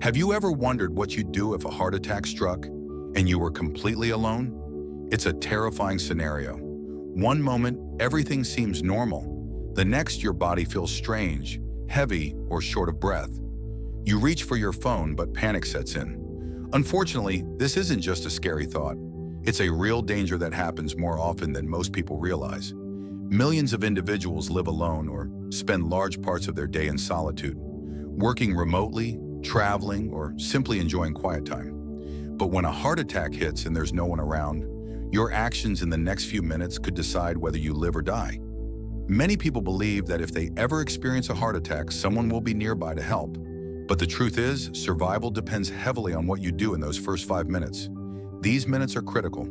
Have you ever wondered what you'd do if a heart attack struck and you were completely alone? It's a terrifying scenario. One moment, everything seems normal. The next, your body feels strange, heavy, or short of breath. You reach for your phone, but panic sets in. Unfortunately, this isn't just a scary thought. It's a real danger that happens more often than most people realize. Millions of individuals live alone or spend large parts of their day in solitude, working remotely, traveling, or simply enjoying quiet time. But when a heart attack hits and there's no one around, your actions in the next few minutes could decide whether you live or die. Many people believe that if they ever experience a heart attack, someone will be nearby to help. But the truth is, survival depends heavily on what you do in those first 5 minutes. These minutes are critical.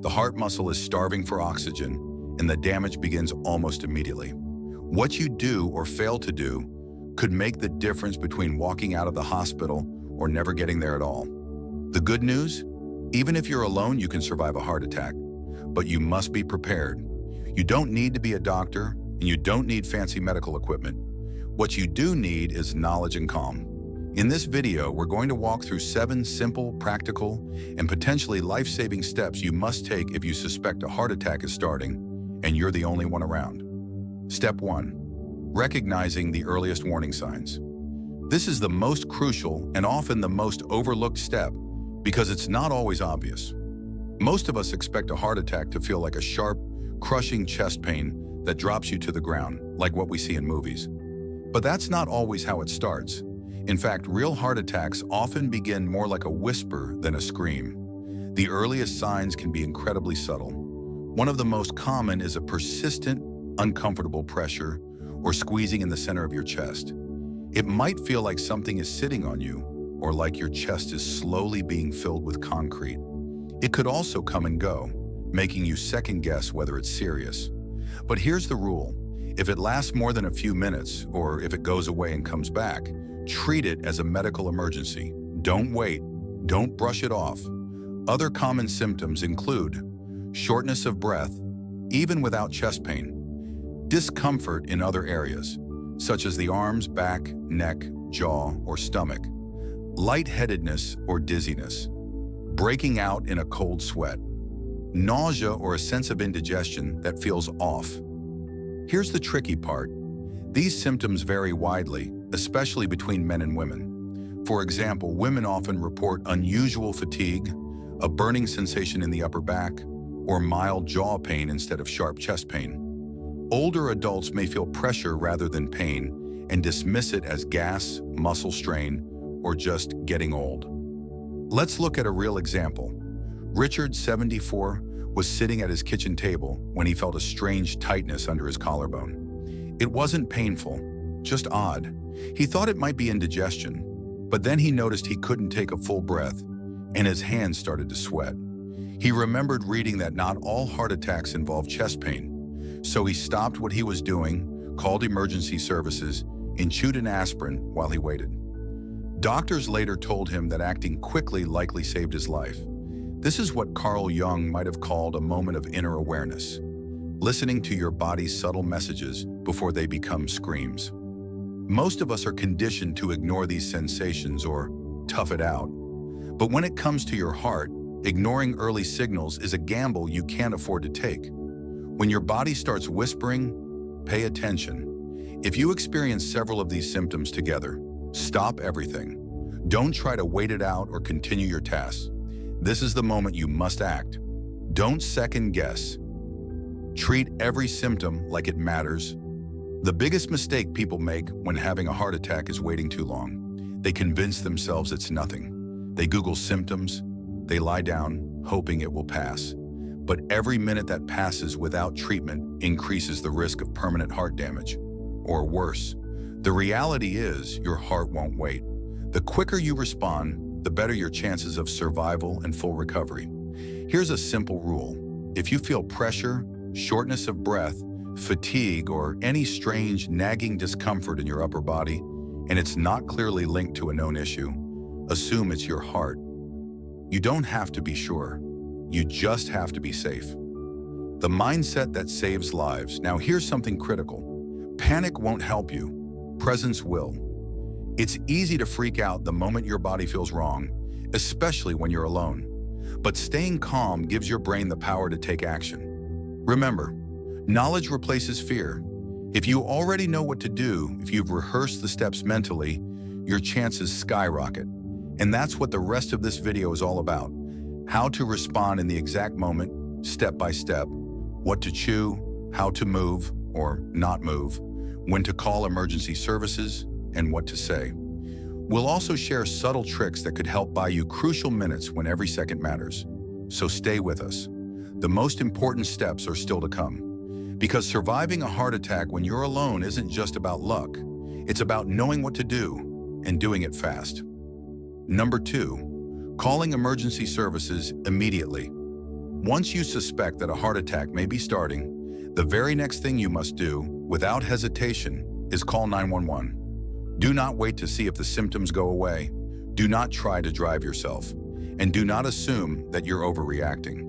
The heart muscle is starving for oxygen, and the damage begins almost immediately. What you do or fail to do could make the difference between walking out of the hospital or never getting there at all. The good news? Even if you're alone, you can survive a heart attack, but you must be prepared. You don't need to be a doctor, and you don't need fancy medical equipment. What you do need is knowledge and calm. In this video, we're going to walk through 7 simple, practical, and potentially life-saving steps you must take if you suspect a heart attack is starting and you're the only one around. Step 1. Recognizing the earliest warning signs. This is the most crucial and often the most overlooked step because it's not always obvious. Most of us expect a heart attack to feel like a sharp, crushing chest pain that drops you to the ground, like what we see in movies. But that's not always how it starts. In fact, real heart attacks often begin more like a whisper than a scream. The earliest signs can be incredibly subtle. One of the most common is a persistent, uncomfortable pressure or squeezing in the center of your chest. It might feel like something is sitting on you or like your chest is slowly being filled with concrete. It could also come and go, making you second guess whether it's serious. But here's the rule. If it lasts more than a few minutes, or if it goes away and comes back, treat it as a medical emergency. Don't wait. Don't brush it off. Other common symptoms include shortness of breath, even without chest pain, discomfort in other areas, such as the arms, back, neck, jaw, or stomach, lightheadedness or dizziness, breaking out in a cold sweat, nausea or a sense of indigestion that feels off. Here's the tricky part. These symptoms vary widely, especially between men and women. For example, women often report unusual fatigue, a burning sensation in the upper back, or mild jaw pain instead of sharp chest pain. Older adults may feel pressure rather than pain and dismiss it as gas, muscle strain, or just getting old. Let's look at a real example. Richard, 74, was sitting at his kitchen table when he felt a strange tightness under his collarbone. It wasn't painful, just odd. He thought it might be indigestion, but then he noticed he couldn't take a full breath, and his hands started to sweat. He remembered reading that not all heart attacks involve chest pain, so he stopped what he was doing, called emergency services, and chewed an aspirin while he waited. Doctors later told him that acting quickly likely saved his life. This is what Carl Jung might have called a moment of inner awareness, listening to your body's subtle messages before they become screams. Most of us are conditioned to ignore these sensations or tough it out. But when it comes to your heart, ignoring early signals is a gamble you can't afford to take. When your body starts whispering, pay attention. If you experience several of these symptoms together, stop everything. Don't try to wait it out or continue your tasks. This is the moment you must act. Don't second guess. Treat every symptom like it matters. The biggest mistake people make when having a heart attack is waiting too long. They convince themselves it's nothing. They Google symptoms. They lie down, hoping it will pass. But every minute that passes without treatment increases the risk of permanent heart damage. Or worse, the reality is your heart won't wait. The quicker you respond, the better your chances of survival and full recovery. Here's a simple rule. If you feel pressure, shortness of breath, fatigue, or any strange, nagging discomfort in your upper body, and it's not clearly linked to a known issue, assume it's your heart. You don't have to be sure. You just have to be safe. The mindset that saves lives. Now here's something critical. Panic won't help you. Presence will. It's easy to freak out the moment your body feels wrong, especially when you're alone. But staying calm gives your brain the power to take action. Remember, knowledge replaces fear. If you already know what to do, if you've rehearsed the steps mentally, your chances skyrocket. And that's what the rest of this video is all about. How to respond in the exact moment, step by step, what to chew, how to move or not move, when to call emergency services, and what to say. We'll also share subtle tricks that could help buy you crucial minutes when every second matters. So stay with us. The most important steps are still to come. Because surviving a heart attack when you're alone isn't just about luck. It's about knowing what to do and doing it fast. Number 2, calling emergency services immediately. Once you suspect that a heart attack may be starting, the very next thing you must do, without hesitation, is call 911. Do not wait to see if the symptoms go away. Do not try to drive yourself. And do not assume that you're overreacting.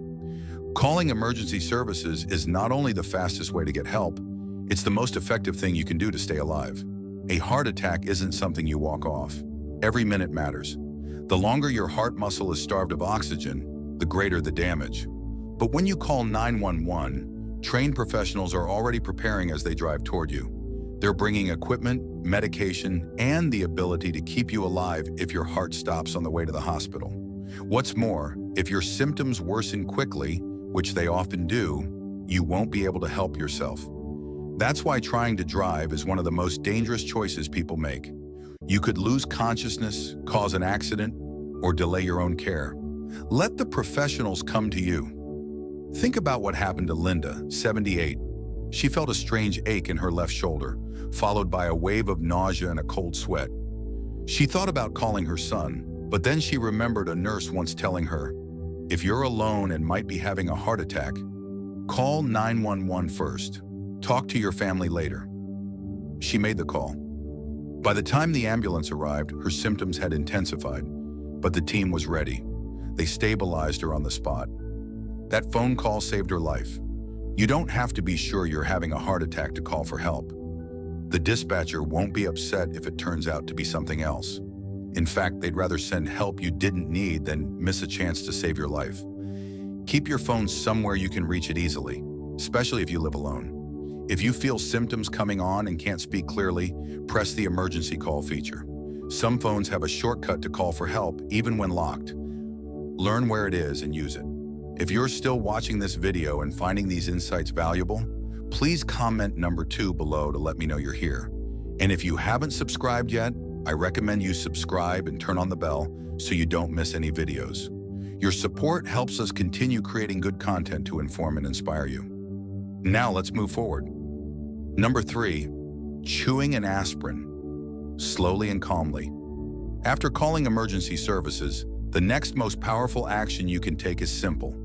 Calling emergency services is not only the fastest way to get help, it's the most effective thing you can do to stay alive. A heart attack isn't something you walk off. Every minute matters. The longer your heart muscle is starved of oxygen, the greater the damage. But when you call 911, trained professionals are already preparing as they drive toward you. They're bringing equipment, medication, and the ability to keep you alive if your heart stops on the way to the hospital. What's more, if your symptoms worsen quickly, which they often do, you won't be able to help yourself. That's why trying to drive is one of the most dangerous choices people make. You could lose consciousness, cause an accident, or delay your own care. Let the professionals come to you. Think about what happened to Linda, 78. She felt a strange ache in her left shoulder, followed by a wave of nausea and a cold sweat. She thought about calling her son, but then she remembered a nurse once telling her, "If you're alone and might be having a heart attack, call 911 first. Talk to your family later." She made the call. By the time the ambulance arrived, her symptoms had intensified, but the team was ready. They stabilized her on the spot. That phone call saved her life. You don't have to be sure you're having a heart attack to call for help. The dispatcher won't be upset if it turns out to be something else. In fact, they'd rather send help you didn't need than miss a chance to save your life. Keep your phone somewhere you can reach it easily, especially if you live alone. If you feel symptoms coming on and can't speak clearly, press the emergency call feature. Some phones have a shortcut to call for help, even when locked. Learn where it is and use it. If you're still watching this video and finding these insights valuable, please comment number 2 below to let me know you're here. And if you haven't subscribed yet, I recommend you subscribe and turn on the bell so you don't miss any videos. Your support helps us continue creating good content to inform and inspire you. Now let's move forward. Number 3, chewing an aspirin, slowly and calmly. After calling emergency services, the next most powerful action you can take is simple.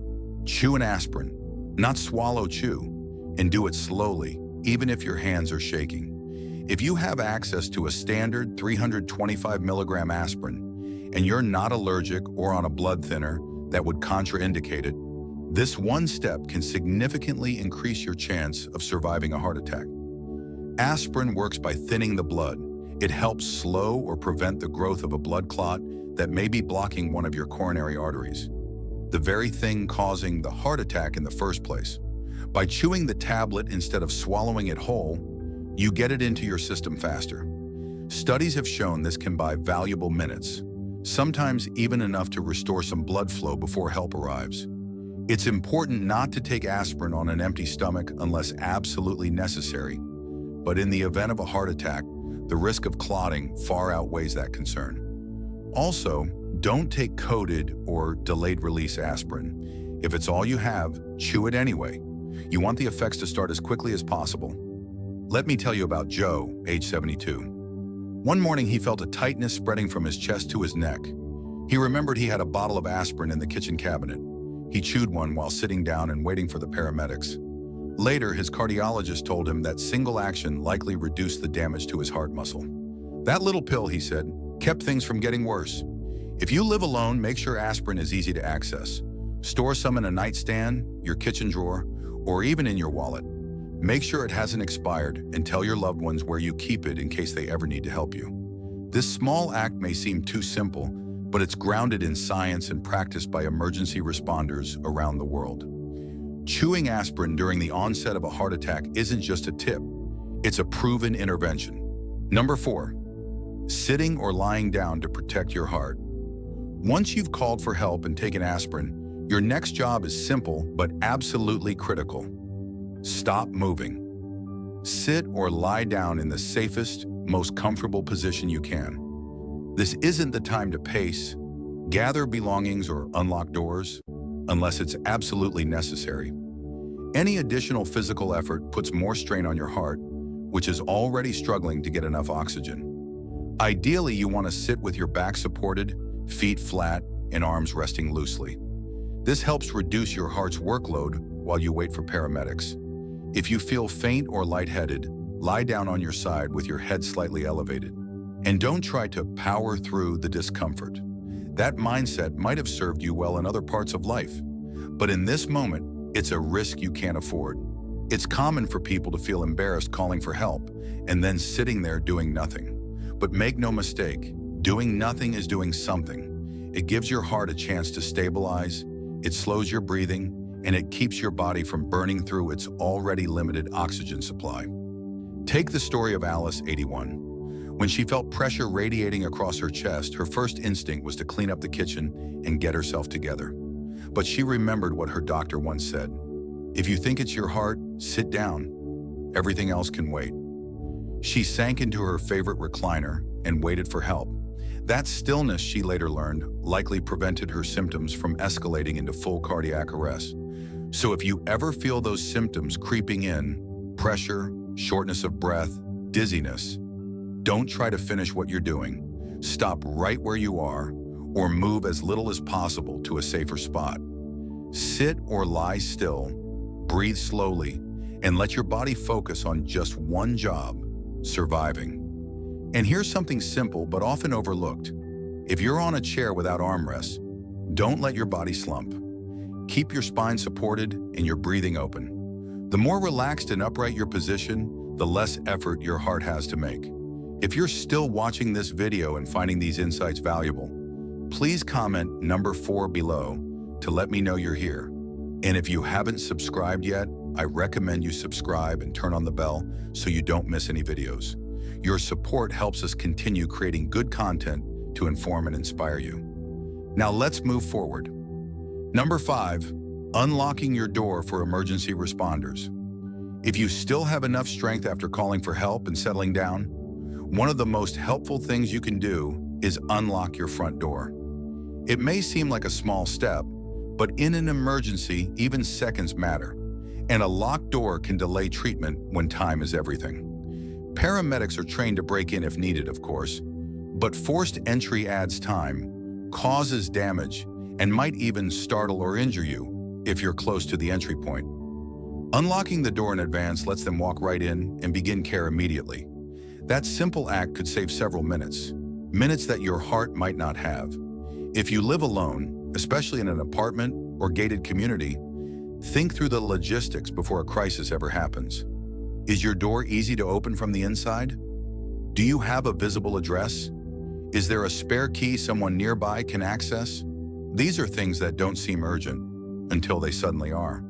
Chew an aspirin, not swallow, chew, and do it slowly, even if your hands are shaking. If you have access to a standard 325 milligram aspirin, and you're not allergic or on a blood thinner that would contraindicate it, this one step can significantly increase your chance of surviving a heart attack. Aspirin works by thinning the blood. It helps slow or prevent the growth of a blood clot that may be blocking one of your coronary arteries, the very thing causing the heart attack in the first place. By chewing the tablet instead of swallowing it whole, you get it into your system faster. Studies have shown this can buy valuable minutes, sometimes even enough to restore some blood flow before help arrives. It's important not to take aspirin on an empty stomach unless absolutely necessary, but in the event of a heart attack, the risk of clotting far outweighs that concern. Also, don't take coated or delayed-release aspirin. If it's all you have, chew it anyway. You want the effects to start as quickly as possible. Let me tell you about Joe, age 72. One morning, he felt a tightness spreading from his chest to his neck. He remembered he had a bottle of aspirin in the kitchen cabinet. He chewed one while sitting down and waiting for the paramedics. Later, his cardiologist told him that single action likely reduced the damage to his heart muscle. That little pill, he said, kept things from getting worse. If you live alone, make sure aspirin is easy to access. Store some in a nightstand, your kitchen drawer, or even in your wallet. Make sure it hasn't expired and tell your loved ones where you keep it in case they ever need to help you. This small act may seem too simple, but it's grounded in science and practiced by emergency responders around the world. Chewing aspirin during the onset of a heart attack isn't just a tip, it's a proven intervention. Number 4, sitting or lying down to protect your heart. Once you've called for help and taken aspirin, your next job is simple but absolutely critical. Stop moving. Sit or lie down in the safest, most comfortable position you can. This isn't the time to pace, gather belongings, or unlock doors, unless it's absolutely necessary. Any additional physical effort puts more strain on your heart, which is already struggling to get enough oxygen. Ideally, you want to sit with your back supported, feet flat, and arms resting loosely. This helps reduce your heart's workload while you wait for paramedics. If you feel faint or lightheaded, lie down on your side with your head slightly elevated. And don't try to power through the discomfort. That mindset might have served you well in other parts of life, but in this moment, it's a risk you can't afford. It's common for people to feel embarrassed calling for help and then sitting there doing nothing. But make no mistake, doing nothing is doing something. It gives your heart a chance to stabilize, it slows your breathing, and it keeps your body from burning through its already limited oxygen supply. Take the story of Alice, 81. When she felt pressure radiating across her chest, her first instinct was to clean up the kitchen and get herself together. But she remembered what her doctor once said. If you think it's your heart, sit down. Everything else can wait. She sank into her favorite recliner and waited for help. That stillness, she later learned, likely prevented her symptoms from escalating into full cardiac arrest. So if you ever feel those symptoms creeping in, pressure, shortness of breath, dizziness, don't try to finish what you're doing. Stop right where you are or move as little as possible to a safer spot. Sit or lie still, breathe slowly, and let your body focus on just one job, surviving. And here's something simple but often overlooked. If you're on a chair without armrests, don't let your body slump. Keep your spine supported and your breathing open. The more relaxed and upright your position, the less effort your heart has to make. If you're still watching this video and finding these insights valuable, please comment number 4 below to let me know you're here. And if you haven't subscribed yet, I recommend you subscribe and turn on the bell so you don't miss any videos. Your support helps us continue creating good content to inform and inspire you. Now let's move forward. Number 5, unlocking your door for emergency responders. If you still have enough strength after calling for help and settling down, one of the most helpful things you can do is unlock your front door. It may seem like a small step, but in an emergency, even seconds matter, and a locked door can delay treatment when time is everything. Paramedics are trained to break in if needed, of course, but forced entry adds time, causes damage, and might even startle or injure you if you're close to the entry point. Unlocking the door in advance lets them walk right in and begin care immediately. That simple act could save several minutes that your heart might not have. If you live alone, especially in an apartment or gated community, think through the logistics before a crisis ever happens. Is your door easy to open from the inside? Do you have a visible address? Is there a spare key someone nearby can access? These are things that don't seem urgent until they suddenly are.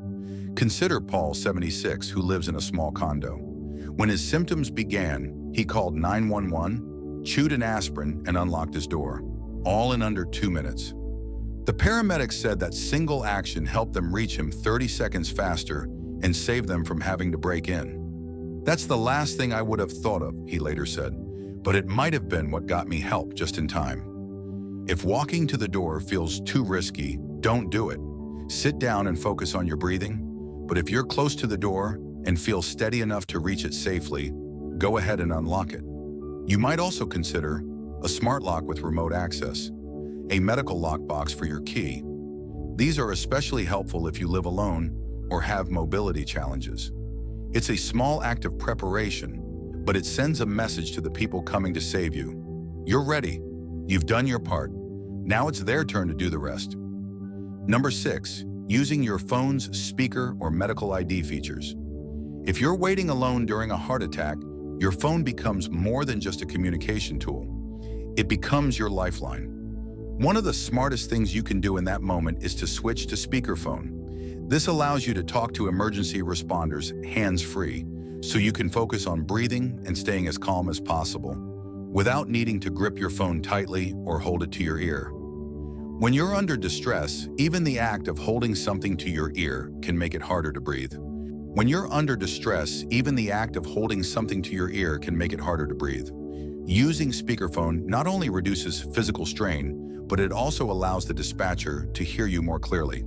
Consider Paul, 76, who lives in a small condo. When his symptoms began, he called 911, chewed an aspirin, and unlocked his door, all in under 2 minutes. The paramedics said that single action helped them reach him 30 seconds faster and saved them from having to break in. That's the last thing I would have thought of, he later said, but it might have been what got me help just in time. If walking to the door feels too risky, don't do it. Sit down and focus on your breathing. But if you're close to the door and feel steady enough to reach it safely, go ahead and unlock it. You might also consider a smart lock with remote access, a medical lockbox for your key. These are especially helpful if you live alone or have mobility challenges. It's a small act of preparation, but it sends a message to the people coming to save you. You're ready. You've done your part. Now it's their turn to do the rest. Number 6, using your phone's speaker or medical ID features. If you're waiting alone during a heart attack, your phone becomes more than just a communication tool. It becomes your lifeline. One of the smartest things you can do in that moment is to switch to speakerphone. This allows you to talk to emergency responders hands-free, so you can focus on breathing and staying as calm as possible, without needing to grip your phone tightly or hold it to your ear. When you're under distress, even the act of holding something to your ear can make it harder to breathe. When you're under distress, even the act of holding something to your ear can make it harder to breathe. Using speakerphone not only reduces physical strain, but it also allows the dispatcher to hear you more clearly.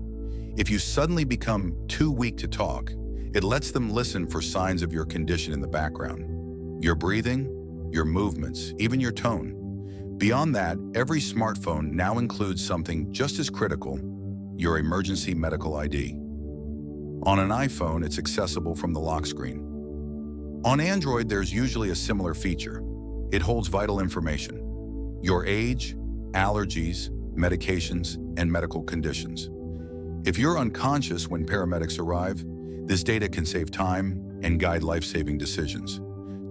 If you suddenly become too weak to talk, it lets them listen for signs of your condition in the background. Your breathing, your movements, even your tone. Beyond that, every smartphone now includes something just as critical, your emergency medical ID. On an iPhone, it's accessible from the lock screen. On Android, there's usually a similar feature. It holds vital information: your age, allergies, medications, and medical conditions. If you're unconscious when paramedics arrive, this data can save time and guide life-saving decisions.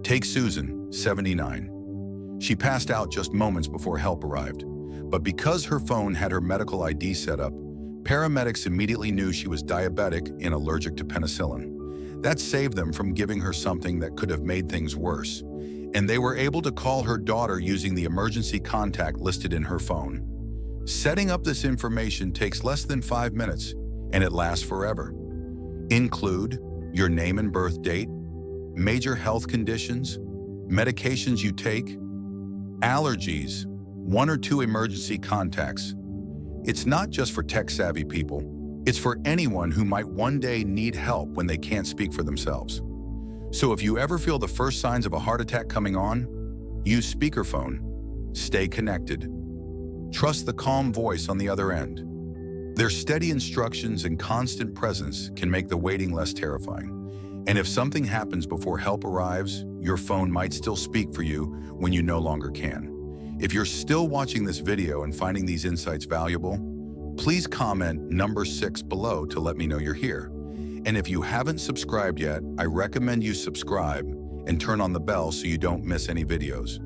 Take Susan, 79. She passed out just moments before help arrived, but because her phone had her medical ID set up, paramedics immediately knew she was diabetic and allergic to penicillin. That saved them from giving her something that could have made things worse, and they were able to call her daughter using the emergency contact listed in her phone. Setting up this information takes less than 5 minutes, and it lasts forever. Include your name and birth date, major health conditions, medications you take, allergies, 1 or 2 emergency contacts. It's not just for tech-savvy people. It's for anyone who might one day need help when they can't speak for themselves. So if you ever feel the first signs of a heart attack coming on, use speakerphone. Stay connected. Trust the calm voice on the other end. Their steady instructions and constant presence can make the waiting less terrifying. And if something happens before help arrives, your phone might still speak for you when you no longer can. If you're still watching this video and finding these insights valuable, please comment number 6 below to let me know you're here. And if you haven't subscribed yet, I recommend you subscribe and turn on the bell so you don't miss any videos.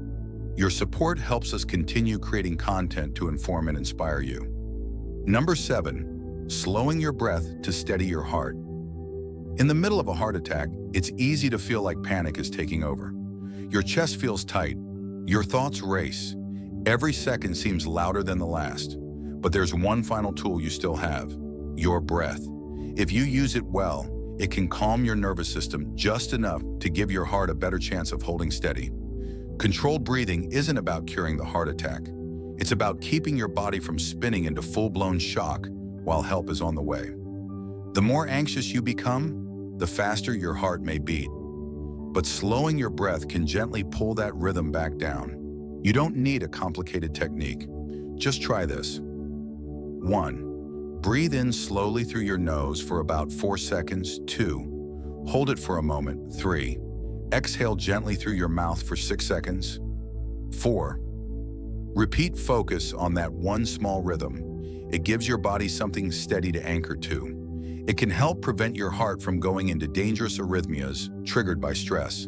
Your support helps us continue creating content to inform and inspire you. Number 7, slowing your breath to steady your heart. In the middle of a heart attack, it's easy to feel like panic is taking over. Your chest feels tight, your thoughts race. Every second seems louder than the last. But there's one final tool you still have: your breath. If you use it well, it can calm your nervous system just enough to give your heart a better chance of holding steady. Controlled breathing isn't about curing the heart attack. It's about keeping your body from spinning into full-blown shock while help is on the way. The more anxious you become, the faster your heart may beat. But slowing your breath can gently pull that rhythm back down. You don't need a complicated technique. Just try this. 1. Breathe in slowly through your nose for about 4 seconds. 2. Hold it for a moment. 3. Exhale gently through your mouth for 6 seconds. 4. Repeat focus on that one small rhythm. It gives your body something steady to anchor to. It can help prevent your heart from going into dangerous arrhythmias triggered by stress.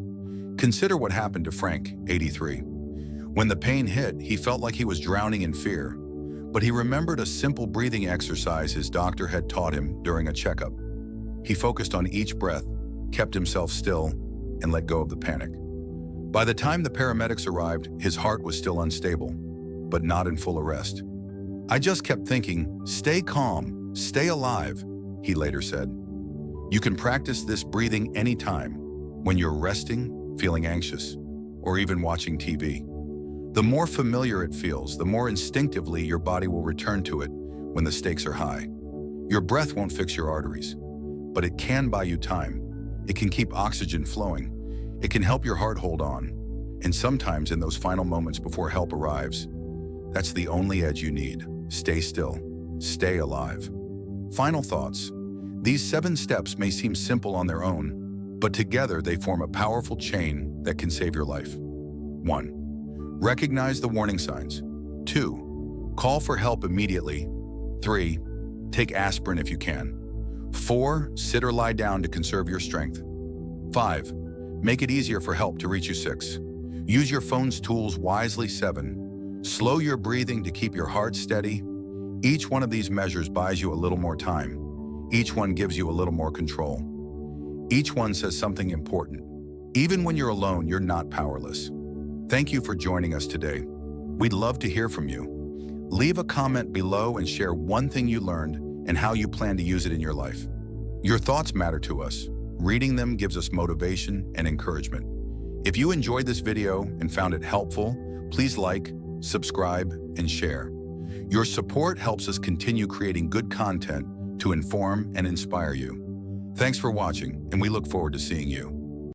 Consider what happened to Frank, 83. When the pain hit, he felt like he was drowning in fear, but he remembered a simple breathing exercise his doctor had taught him during a checkup. He focused on each breath, kept himself still, and let go of the panic. By the time the paramedics arrived, his heart was still unstable, but not in full arrest. "I just kept thinking, stay calm, stay alive," he later said. You can practice this breathing anytime, when you're resting, feeling anxious, or even watching TV. The more familiar it feels, the more instinctively your body will return to it when the stakes are high. Your breath won't fix your arteries, but it can buy you time. It can keep oxygen flowing. It can help your heart hold on. And sometimes in those final moments before help arrives, that's the only edge you need. Stay still. Stay alive. Final thoughts. These 7 steps may seem simple on their own, but together they form a powerful chain that can save your life. 1. Recognize the warning signs. 2. Call for help immediately. 3. Take aspirin if you can. 4. Sit or lie down to conserve your strength. 5. Make it easier for help to reach you. 6. Use your phone's tools wisely. 7. Slow your breathing to keep your heart steady. Each one of these measures buys you a little more time. Each one gives you a little more control. Each one says something important. Even when you're alone, you're not powerless. Thank you for joining us today. We'd love to hear from you. Leave a comment below and share one thing you learned and how you plan to use it in your life. Your thoughts matter to us. Reading them gives us motivation and encouragement. If you enjoyed this video and found it helpful, please like, subscribe, and share. Your support helps us continue creating good content to inform and inspire you. Thanks for watching, and we look forward to seeing you